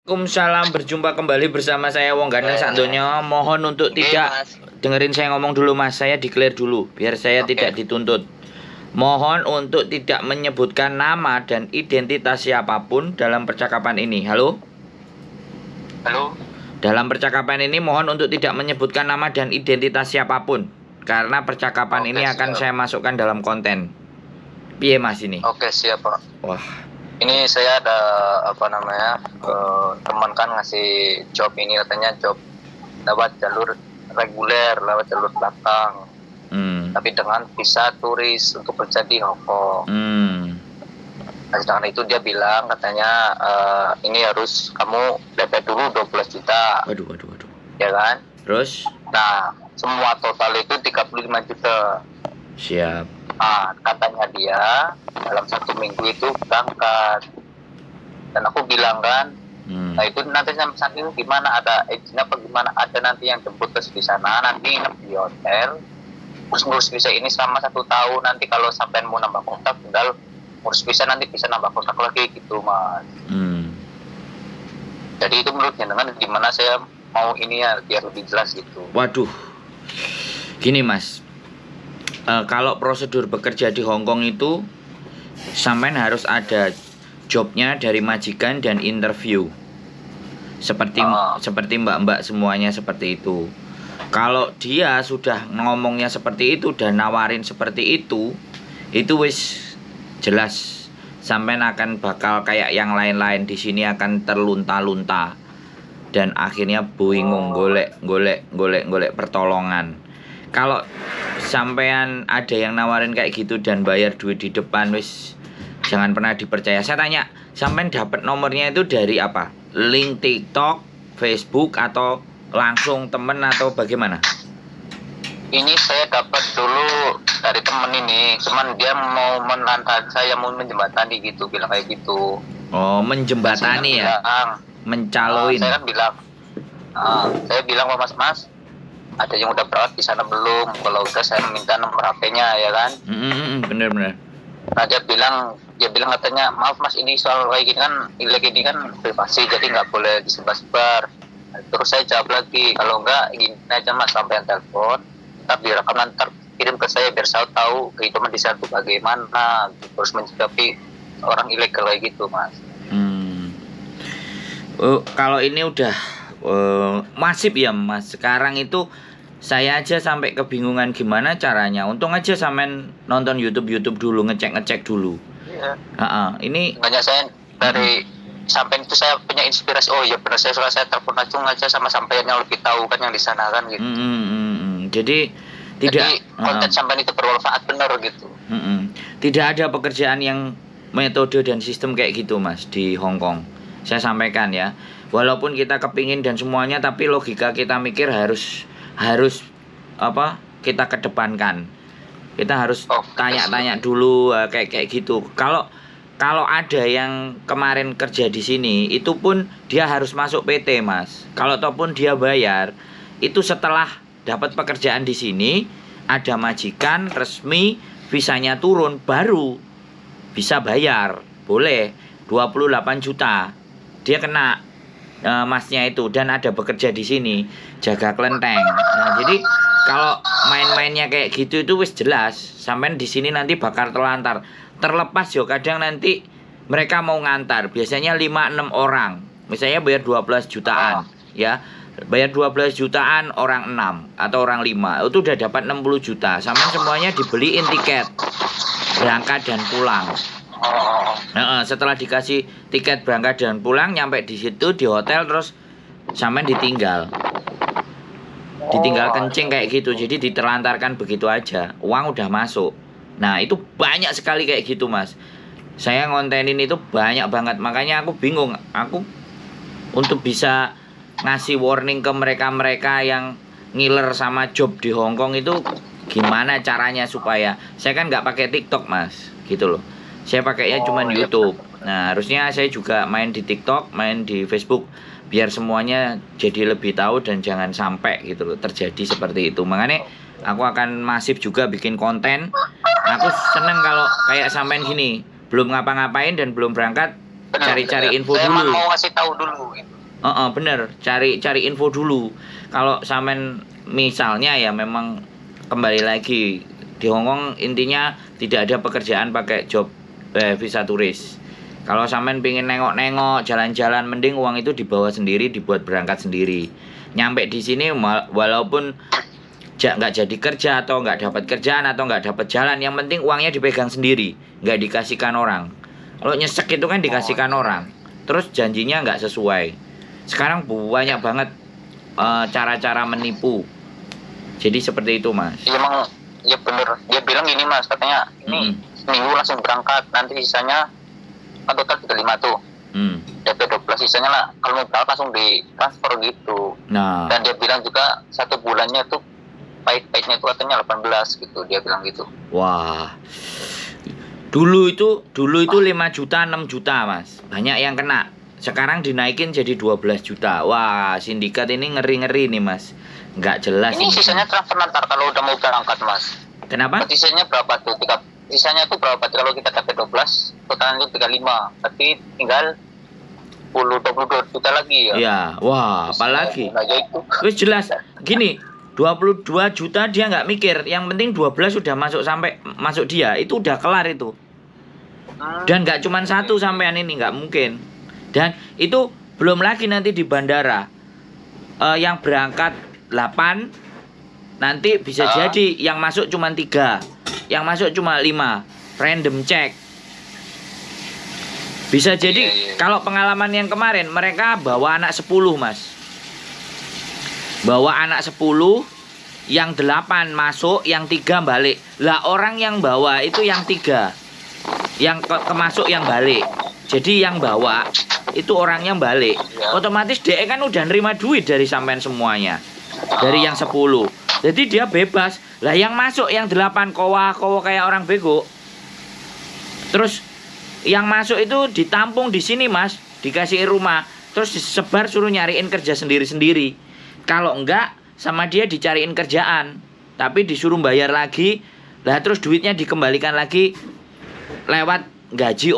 Waalaikumsalam, berjumpa kembali bersama saya Wong Ganteng Sandonya. Mohon untuk tidak dengerin saya ngomong dulu Mas. Saya declare dulu biar saya tidak dituntut. Mohon untuk tidak menyebutkan nama dan identitas siapapun dalam percakapan ini. Halo? Halo. Dalam percakapan ini mohon untuk tidak menyebutkan nama dan identitas siapapun, karena percakapan ini akan saya masukkan dalam konten. Piye Mas ini? Oke, siap Pak. Wah. Ini saya ada teman kan ngasih job ini, katanya job lewat jalur reguler, lewat jalur belakang. Tapi dengan visa turis untuk kerja di Hong Kong. Nah, sedangkan itu dia bilang katanya ini harus kamu DP dulu 12 juta. Waduh. Ya kan? Terus? Nah, semua total itu 35 juta. Siap. Nah, katanya dia dalam 1 minggu itu berangkat. Dan aku bilang kan, nah itu nanti sampai saat ini gimana, ada izin apa gimana, ada nanti yang jemput ke di sana, nanti nginep di hotel, terus ngurus visa ini selama 1 tahun, nanti kalau sampai mau nambah kontak tinggal ngurus visa, nanti bisa nambah kontak lagi gitu Mas. Jadi itu menurut jenengan gimana, saya mau ini ya biar lebih jelas gitu. Waduh, gini Mas, kalau prosedur bekerja di Hong Kong itu sampean harus ada jobnya dari majikan dan interview. Seperti mbak-mbak semuanya seperti itu. Kalau dia sudah ngomongnya seperti itu dan nawarin seperti itu wis jelas sampean akan bakal kayak yang lain-lain di sini akan terlunta-lunta dan akhirnya bingung golek pertolongan. Kalau sampean ada yang nawarin kayak gitu dan bayar duit di depan, wis jangan pernah dipercaya. Saya tanya, sampean dapat nomornya itu dari apa? Link TikTok, Facebook, atau langsung temen atau bagaimana? Ini saya dapat dulu dari temen ini, cuman dia mau menantar saya, mau menjembatani gitu, bilang kayak gitu. Oh, menjembatani ya? Mencaloin. Saya kan bilang, saya bilang sama mas, ada yang udah berangkat di sana belum? Kalau udah saya minta nomor HP-nya ya kan? Bener. Nah dia bilang katanya, maaf mas, ini soal kayak gini kan, ini kan privasi, jadi nggak boleh disebar-sebar. Terus saya jawab lagi, kalau enggak gini aja mas, sampai yang telepon, ntar direkam, ntar kirim ke saya biar saya tahu kehidupan di sana itu bagaimana, terus mencikapi orang ilegal kayak gitu mas. Kalau ini udah masif ya mas. Sekarang itu saya aja sampai kebingungan gimana caranya. Untung aja sampean nonton YouTube dulu, ngecek dulu. Iya. Ini banyak saya dari sampean itu saya punya inspirasi. Oh ya benar, saya telepon langsung aja sama sampean yang lebih tahu kan yang di sana kan gitu. Jadi konten sampean itu bermanfaat benar gitu. Tidak ada pekerjaan yang metode dan sistem kayak gitu mas di Hong Kong. Saya sampaikan ya, walaupun kita kepingin dan semuanya, tapi logika kita mikir harus apa kita kedepankan. Kita harus tanya-tanya dulu kayak gitu. Kalau ada yang kemarin kerja di sini, itu pun dia harus masuk PT mas. Kalau ataupun dia bayar, itu setelah dapat pekerjaan di sini, ada majikan resmi, visanya turun, baru bisa bayar. Boleh 28 juta. Dia kena masnya itu, dan ada bekerja di sini jaga kelenteng. Nah, jadi kalau main-mainnya kayak gitu itu wis jelas sampean di sini nanti bakal terlepas yo. Kadang nanti mereka mau ngantar, biasanya 5-6 orang. Misalnya bayar 12 jutaan, ya. Bayar 12 jutaan orang 6 atau orang 5, itu udah dapat 60 juta. Sampean semuanya dibeliin tiket berangkat dan pulang. Setelah dikasih tiket berangkat dan pulang, nyampe di situ di hotel, terus sampean ditinggal kencing kayak gitu. Jadi diterlantarkan begitu aja, uang udah masuk. Nah itu banyak sekali kayak gitu mas. Saya ngontenin itu banyak banget, makanya aku bingung. Aku untuk bisa ngasih warning ke mereka yang ngiler sama job di Hong Kong itu gimana caranya supaya saya kan nggak pakai TikTok mas, gitu loh. Saya pakainya cuma YouTube. Nah harusnya saya juga main di TikTok, main di Facebook, biar semuanya jadi lebih tahu dan jangan sampai gitu loh terjadi seperti itu. Makanya aku akan masif juga bikin konten. Aku seneng kalau kayak sampean gini, belum ngapa-ngapain dan belum berangkat cari info saya dulu. mau ngasih tahu dulu gitu. Bener, cari info dulu. Kalau sampean misalnya ya memang kembali lagi di Hongkong intinya tidak ada pekerjaan pakai job visa turis. Kalau sampean pengen nengok-nengok jalan-jalan, mending uang itu dibawa sendiri, dibuat berangkat sendiri. Nyampe di sini walaupun nggak jadi kerja atau nggak dapat kerjaan atau nggak dapat jalan, yang penting uangnya dipegang sendiri, nggak dikasihkan orang. Kalau nyesek itu kan dikasihkan orang, terus janjinya nggak sesuai. Sekarang banyak banget cara-cara menipu. Jadi seperti itu, Mas. Iya emang, ya bener. Dia bilang gini Mas, katanya ini seminggu langsung berangkat, nanti sisanya kan total 35 tuh. DP 12 sisanya lah, kalau mau berangkat langsung ditransfer gitu. Nah, Dan dia bilang juga 1 bulannya tuh pahit-pahitnya itu katanya 18 gitu, dia bilang gitu. wah. Dulu itu 5 juta, 6 juta, Mas. Banyak yang kena. Sekarang dinaikin jadi 12 juta. Wah, sindikat ini ngeri-ngeri nih, Mas. Nggak jelas Ini sisanya transfer nanti kalau udah mau berangkat Mas. Kenapa? Sisanya berapa tuh? Sisanya tuh berapa? Kalau kita dapat 12, totalnya itu 35. Tapi tinggal 22 juta lagi ya. Iya, wah, apalagi. Nah, ya itu. Wis jelas. Gini, 22 juta dia nggak mikir. Yang penting 12 sudah masuk dia. Itu udah kelar itu. Dan nggak cuma satu sampean ini, nggak mungkin. Dan itu belum lagi nanti di bandara. Yang berangkat 8, nanti bisa jadi yang masuk cuma 3, yang masuk cuma 5, random check. Bisa jadi kalau pengalaman yang kemarin mereka bawa anak 10, Mas. Bawa anak 10, yang 8 masuk, yang 3 balik. Lah orang yang bawa itu yang 3, yang kemasuk yang balik. Jadi yang bawa itu orangnya balik. Otomatis DE kan udah nerima duit dari sampean semuanya. Dari yang 10. Jadi dia bebas. Lah yang masuk yang 8 kowa kayak orang bego. Terus yang masuk itu ditampung di sini, Mas, dikasih rumah, terus disebar suruh nyariin kerja sendiri-sendiri. Kalau enggak sama dia dicariin kerjaan, tapi disuruh bayar lagi. Lah terus duitnya dikembalikan lagi lewat gaji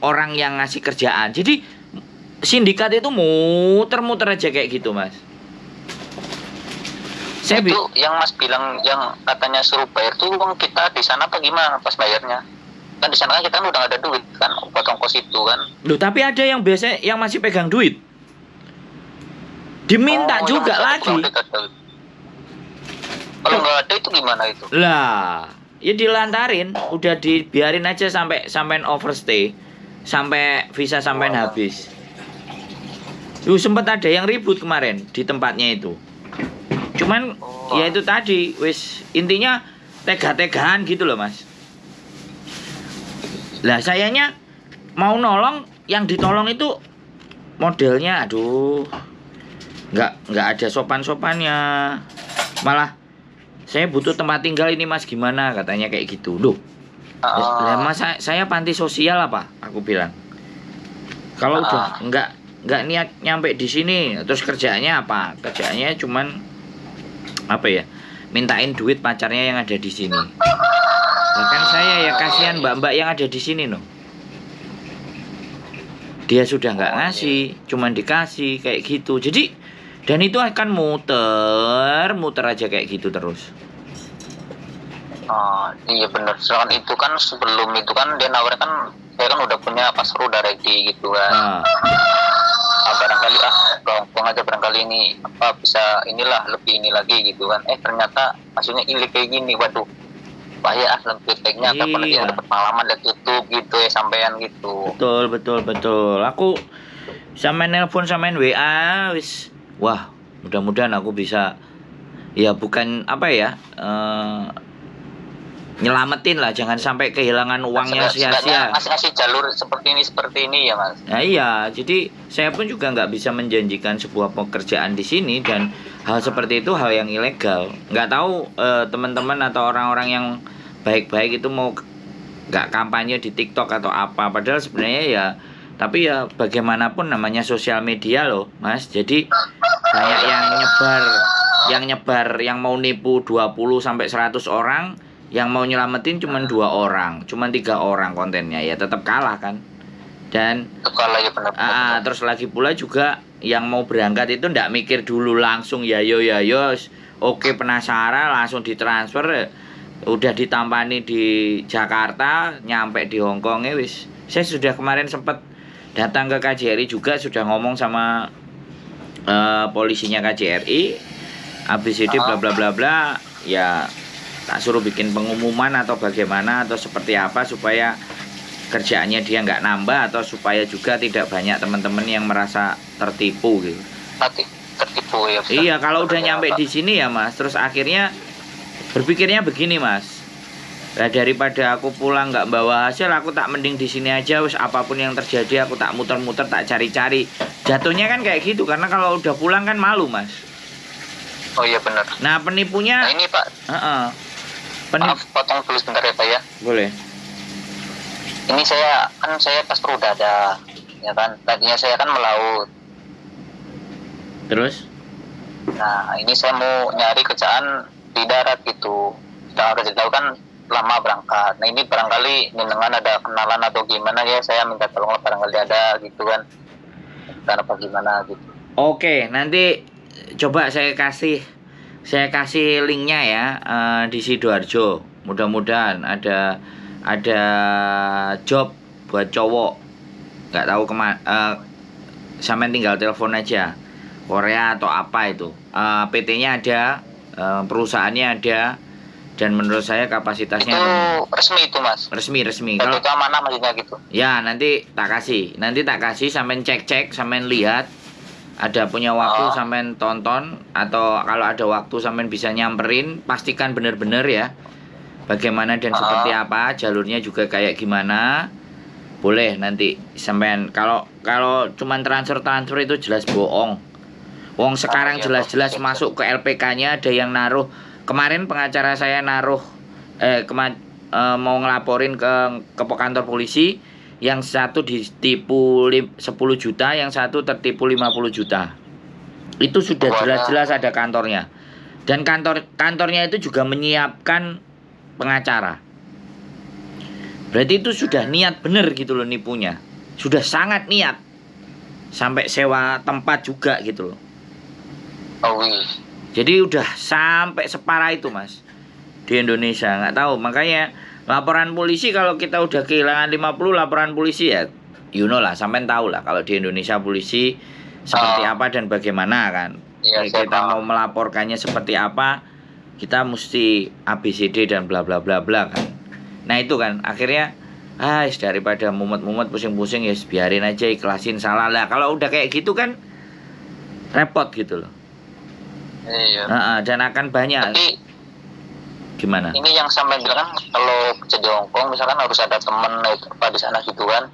orang yang ngasih kerjaan. Jadi sindikat itu muter-muter aja kayak gitu, Mas. Itu yang Mas bilang yang katanya suruh bayar tuh uang kita di sana apa gimana pas bayarnya? Kan di sana kan kita udah gak ada duit kan buat ongkos itu kan. Loh, tapi ada yang biasa yang masih pegang duit. Diminta juga lagi. Kalau nggak ada itu gimana itu? Lah, ya dilantarin, udah dibiarin aja sampai overstay, sampai visa sampai habis. Sempet ada yang ribut kemarin di tempatnya itu. Cuman ya itu tadi, wis intinya tega-tegaan gitu loh, Mas. Lah sayanya mau nolong, yang ditolong itu modelnya aduh nggak ada sopan-sopannya. Malah saya butuh tempat tinggal ini, Mas, gimana katanya kayak gitu. Loh. Lah Mas, saya panti sosial apa? Aku bilang. Kalau udah nggak niat nyampe di sini, terus kerjaannya apa? Kerjaannya cuman apa ya? Mintain duit pacarnya yang ada di sini. Nah, kan saya ya kasihan mbak-mbak yang ada di sini loh. Dia sudah nggak ngasih, cuman dikasih kayak gitu. Jadi dan itu akan muter aja kayak gitu terus. Iya benar. Soalnya itu kan sebelum itu kan dia nawarin kan saya kan udah punya paspor udah ready gitu kan. Barangkali gampang aja barangkali ini apa bisa inilah lebih ini lagi gitu kan. Ternyata maksudnya ini kayak gini, waduh. Bahaya lebih baiknya apalagi udah pengalaman lihat YouTube gitu ya sampean gitu. Betul. Aku sampean nelpon sampean WA wis. Wah, mudah-mudahan aku bisa ya bukan apa ya nyelamatin lah, jangan sampai kehilangan uangnya sia-sia. Ngasih jalur seperti ini ya, Mas. Nah iya, jadi saya pun juga nggak bisa menjanjikan sebuah pekerjaan di sini, dan hal seperti itu hal yang ilegal. Nggak tahu teman-teman atau orang-orang yang baik-baik itu mau nggak kampanye di TikTok atau apa, padahal sebenarnya ya, tapi ya bagaimanapun namanya sosial media loh, Mas. Jadi banyak yang nyebar yang mau nipu 20 sampai 100 orang. Yang mau nyelamatin cuma 2 orang, cuma 3 orang kontennya, ya tetap kalah kan. Dan Tukar lagi benar. terus lagi pula juga yang mau berangkat itu ndak mikir dulu, langsung ya yo, oke penasaran langsung ditransfer, udah ditampani di Jakarta, nyampe di Hongkong wis. Saya sudah kemarin sempat datang ke KJRI juga, sudah ngomong sama polisinya KJRI, ABCD bla bla bla bla, ya tak suruh bikin pengumuman atau bagaimana atau seperti apa supaya kerjaannya dia nggak nambah, atau supaya juga tidak banyak teman-teman yang merasa tertipu gitu. Nanti tertipu ya. Iya, kalau udah nyampe di sini ya Mas, terus akhirnya berpikirnya begini Mas. Nah, daripada aku pulang nggak bawa hasil, aku tak mending di sini aja, wis apapun yang terjadi aku tak muter-muter, tak cari-cari. Jatuhnya kan kayak gitu, karena kalau udah pulang kan malu Mas. Oh iya benar. Nah penipunya. Nah ini Pak. Maaf potong dulu sebentar ya Pak ya. Boleh. Ini saya pas Prudada, ya kan. Tadinya saya kan melaut. Terus? Nah ini saya mau nyari kerjaan di darat gitu. Kita harus tahu kan lama berangkat. Nah ini barangkali dengan ada kenalan atau gimana ya, saya minta tolong barangkali ada gitu kan. Dan apa gimana gitu. Oke, nanti coba saya kasih linknya ya di Sidoarjo. Mudah-mudahan ada job buat cowok. Nggak tahu sampai tinggal telepon aja. Korea atau apa itu. PT-nya ada, perusahaannya ada, dan menurut saya kapasitasnya itu resmi itu Mas. Resmi. Kalau itu mana maksudnya gitu. Ya, nanti tak kasih sampean cek, sampean lihat. Ada punya waktu sampean tonton, atau kalau ada waktu sampean bisa nyamperin, pastikan bener-bener ya. Bagaimana dan seperti apa, jalurnya juga kayak gimana. Boleh nanti sampean, kalau cuman transfer itu jelas bohong. Wong sekarang jelas-jelas masuk ke LPK-nya ada yang naruh. Kemarin pengacara saya naruh mau ngelaporin ke kantor polisi, yang satu ditipu 10 juta, yang satu tertipu 50 juta. Itu sudah jelas-jelas ada kantornya. Dan kantornya itu juga menyiapkan pengacara. Berarti itu sudah niat bener gitu loh nipunya. Sudah sangat niat. Sampai sewa tempat juga gitu loh. Jadi udah sampai separah itu Mas di Indonesia. Nggak tahu, makanya laporan polisi, kalau kita udah kehilangan 50 laporan polisi ya, you know lah, sampean tahu lah kalau di Indonesia polisi seperti apa dan bagaimana kan. Iya, Kita mau melaporkannya seperti apa, kita mesti ABCD dan bla bla bla bla kan. Nah itu kan akhirnya daripada mumet-mumet pusing-pusing ya biarin aja, ikhlasin, salah lah. Kalau udah kayak gitu kan repot gitu loh. Iya. Dan akan banyak. Tapi gimana? Ini yang sampai bilang kan kalau kerja di Hongkong misalkan harus ada teman apa di sana gitu kan?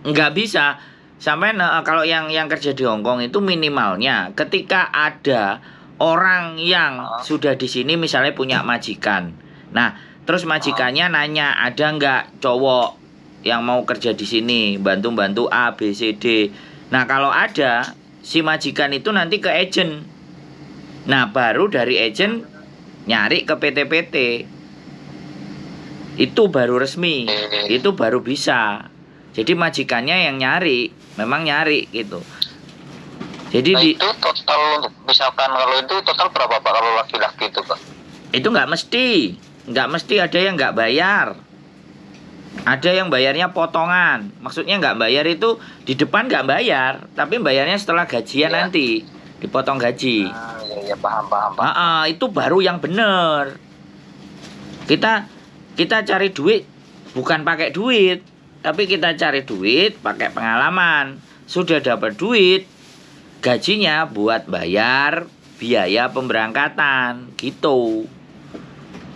Nggak bisa. Sampai kalau yang kerja di Hongkong itu minimalnya ketika ada orang yang sudah di sini misalnya punya majikan. Nah, terus majikannya nanya, ada nggak cowok yang mau kerja di sini, bantu-bantu A, B, C, D. Nah, kalau ada, si majikan itu nanti ke agent. Nah, baru dari agent nyari ke PT-PT. Itu baru resmi. Itu baru bisa. Jadi majikannya yang nyari, memang nyari gitu. Jadi itu total untuk misalkan kalau itu total berapa Pak kalau laki-laki itu Pak? Itu nggak mesti ada yang nggak bayar. Ada yang bayarnya potongan. Maksudnya nggak bayar itu di depan nggak bayar, tapi bayarnya setelah gajian nanti. Dipotong gaji. Iya paham. Itu baru yang bener. Kita cari duit bukan pakai duit, tapi kita cari duit pakai pengalaman. Sudah dapat duit, gajinya buat bayar biaya pemberangkatan gitu.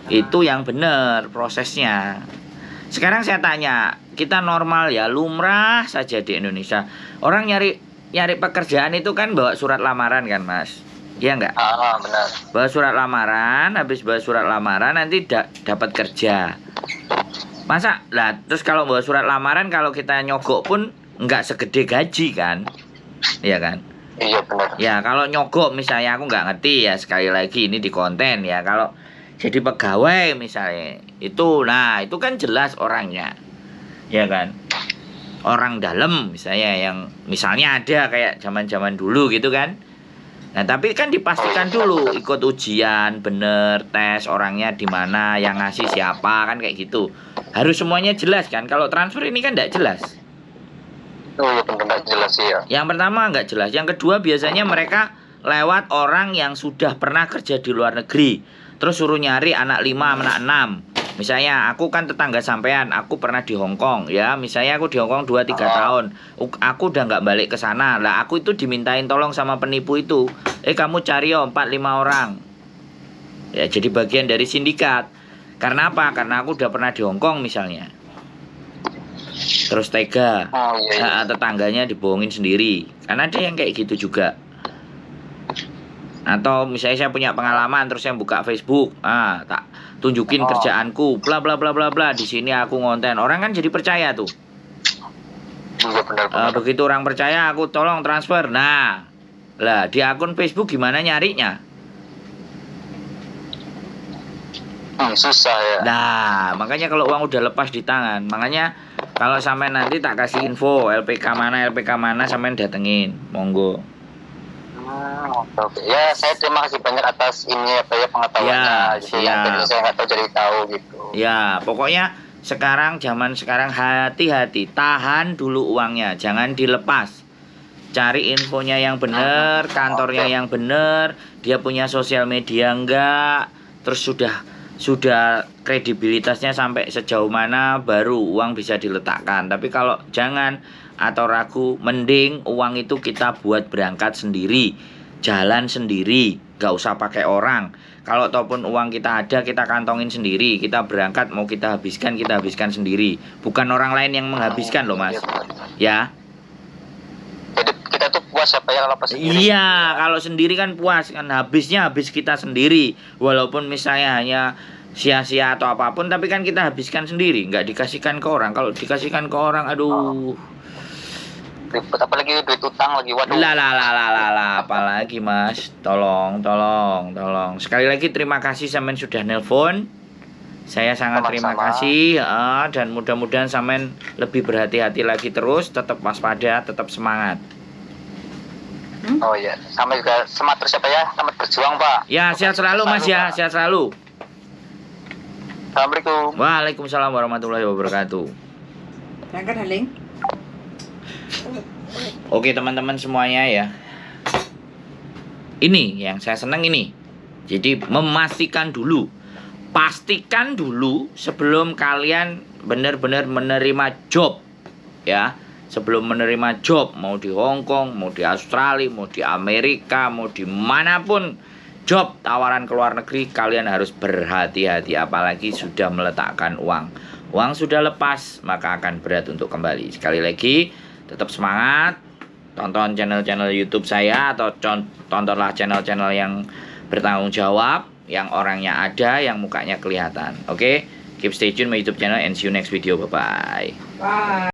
Itu yang bener prosesnya. Sekarang saya tanya, kita normal ya, lumrah saja di Indonesia. Orang nyari pekerjaan itu kan bawa surat lamaran kan Mas, iya nggak? Benar. Bawa surat lamaran, habis bawa surat lamaran nanti dapat kerja. Masa lah, terus kalau bawa surat lamaran kalau kita nyogok pun nggak segede gaji kan, iya kan? Iya benar. Ya kalau nyogok misalnya, aku nggak ngerti ya, sekali lagi ini di konten ya, kalau jadi pegawai misalnya itu, nah itu kan jelas orangnya, ya kan? orang dalam misalnya ada kayak zaman-zaman dulu gitu kan. Nah, tapi kan dipastikan dulu ikut ujian bener, tes orangnya di mana, yang ngasih siapa, kan kayak gitu. Harus semuanya jelas kan. Kalau transfer ini kan tidak jelas. Oh iya, benar jelas sih ya. Yang pertama nggak jelas. Yang kedua biasanya mereka lewat orang yang sudah pernah kerja di luar negeri. Terus suruh nyari anak 5, anak 6. Misalnya aku kan tetangga sampean, aku pernah di Hong Kong ya. Misalnya aku di Hong Kong 2-3 tahun. Aku udah nggak balik ke sana. Lah aku itu dimintain tolong sama penipu itu. Kamu cari 4-5 orang. Ya jadi bagian dari sindikat. Karena apa? Karena aku udah pernah di Hong Kong misalnya. Terus tega. Tetangganya dibohongin sendiri. Karena ada yang kayak gitu juga. Atau misalnya saya punya pengalaman terus saya buka Facebook, tak tunjukin kerjaanku, bla bla bla bla bla. Di sini aku ngonten, orang kan jadi percaya tuh. Benar. Begitu orang percaya, aku tolong transfer. Nah, lah di akun Facebook gimana nyarinya? Susah ya. Nah, makanya kalau uang udah lepas di tangan, makanya kalau sampai nanti tak kasih info LPK mana sampai datengin, monggo. Oke. Ya, saya terima kasih banyak atas ini pengetahuannya. Jadi saya nggak tahu jadi tahu gitu. Ya, pokoknya zaman sekarang hati-hati, tahan dulu uangnya, jangan dilepas. Cari infonya yang benar, kantornya yang benar, dia punya sosial media enggak, terus sudah kredibilitasnya sampai sejauh mana baru uang bisa diletakkan. Tapi kalau jangan atau ragu, mending uang itu kita buat berangkat sendiri, jalan sendiri, gak usah pakai orang. Kalau ataupun uang kita ada, kita kantongin sendiri, kita berangkat mau kita habiskan sendiri, bukan orang lain yang menghabiskan loh mas. Ya. Jadi kita tuh puas apa ya kalau pas sendiri? Iya, kalau sendiri kan puas kan, habisnya habis kita sendiri, walaupun misalnya hanya sia-sia atau apapun, tapi kan kita habiskan sendiri, nggak dikasihkan ke orang. Kalau dikasihkan ke orang, aduh. Apalagi duit utang lagi, waduh. Apalagi mas, tolong. Sekali lagi terima kasih sampean sudah nelpon. Saya sangat terima kasih dan mudah-mudahan sampean lebih berhati-hati lagi terus, tetap waspada, tetap semangat. Oh iya, sama juga semangat terus ya, selamat berjuang Pak. Ya, sehat selalu mas ya, sehat selalu. Assalamualaikum. Waalaikumsalam warahmatullahi wabarakatuh. Berangkat Haling. Oke teman-teman semuanya ya. Ini yang saya senang ini. Jadi memastikan dulu, pastikan dulu sebelum kalian benar-benar menerima job ya. Sebelum menerima job, mau di Hong Kong, mau di Australia, mau di Amerika, mau di manapun job tawaran ke luar negeri, kalian harus berhati-hati, apalagi sudah meletakkan uang. Uang sudah lepas, maka akan berat untuk kembali. Sekali lagi, tetap semangat, tonton channel-channel YouTube saya, atau tontonlah channel-channel yang bertanggung jawab, yang orangnya ada, yang mukanya kelihatan. Oke, keep stay tune my YouTube channel and see you next video. Bye-bye. Bye.